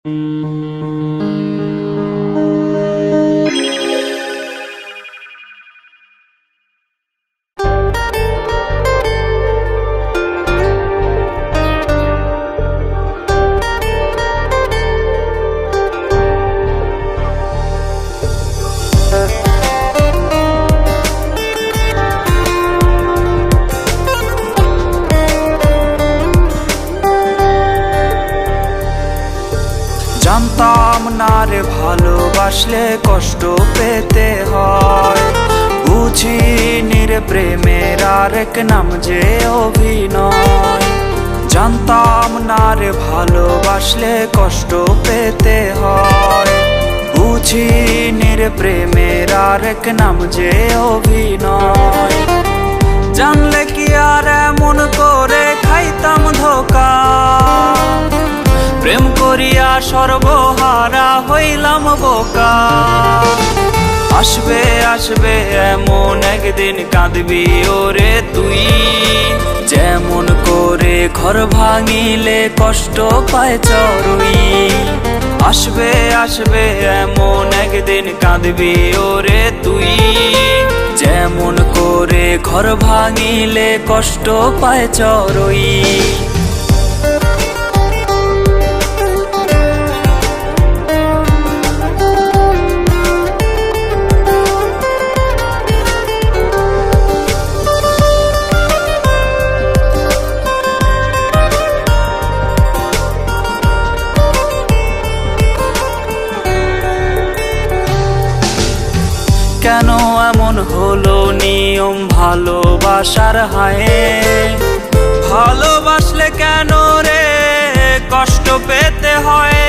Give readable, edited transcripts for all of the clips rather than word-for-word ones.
জানতাম না রে ভালোবাসলে কষ্ট পেতে হয়, বুঝিনি রে প্রেমের আরেক নাম যে অভিনয়। জানতাম না রে ভালোবাসলে কষ্ট পেতে হয়, বুঝিনি রে প্রেমের আরেক নাম যে অভিনয়। জানলে কি আর এমন করে খাইতাম ধোঁকা, প্রেম করিয়া সর্বহারা হইলাম বোকা। আসবে আসবে এমন একদিন কাঁদবি ওরে তুই, যেমন করে ঘর ভাঙিলে কষ্ট পায় চড়ুই। আসবে আসবে এমন একদিন কাঁদবি ওরে তুই, যেমন করে ঘর ভাঙিলে কষ্ট পায় চড়ুই। কেন এমন হলো নিয়ম ভালোবাসার হায়, ভালোবাসলে কেন রে কষ্ট পেতে হয়।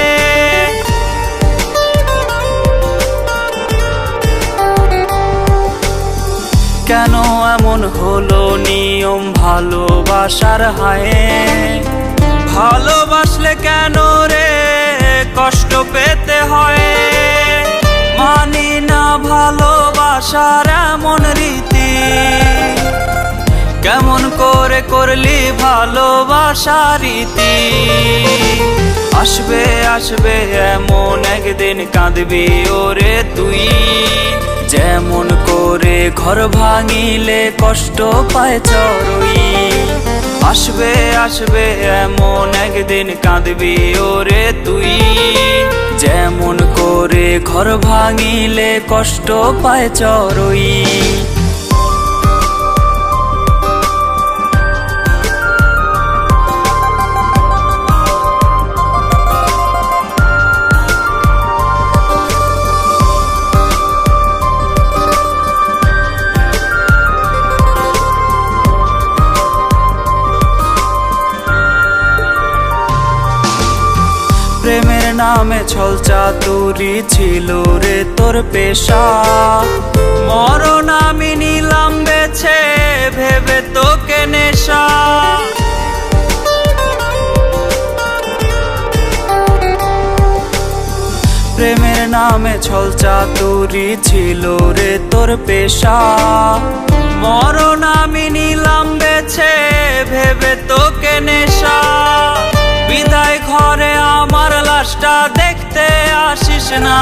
কেন এমন হলো নিয়ম ভালোবাসার হায়, ভালোবাসলে কেন রে কষ্ট পেতে হয়। মানি না ভালোবাসার এমন রীতি, কেমন করে করলি ভালোবাসার রীতি। আসবে আসবে এমন একদিন কাঁদবি ওরে তুই, যেমন করে ঘর ভাঙিলে কষ্ট পায় চড়ুই। আসবে আসবে এমন একদিন কাঁদবি ওরে তুই, যেমন করে ঘর ভাঙিলে কষ্ট পায় চড়ুই। প্রেমের নামে ছল চাতুরি ছিল রে তোর পেশা, মরণ আমি নিলাম বেছে ভেবে তোকে নেশা। প্রেমের নামে ছল চাতুরি ছিল রে তোর পেশা, মরণ আমি নিলাম বেছে ভেবে তোকে নেশা। বিদায় ঘরে আমার লাশটা দেখতে আসিস না,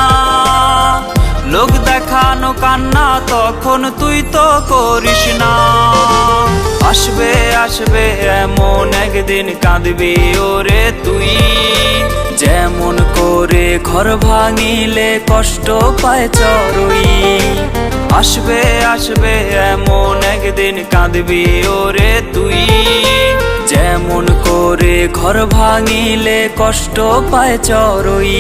লোক দেখানো কান্না তখন তুই তো করিস না। আসবে আসবে এমন একদিন কাঁদবি ওরে তুই, যেমন করে ঘর ভাঙিলে কষ্ট পায় চড়ুই। আসবে আসবে এমন একদিন কাঁদবি ওরে তুই, যেমন করে ঘর ভাঙিলে কষ্ট পায় চড়ুই।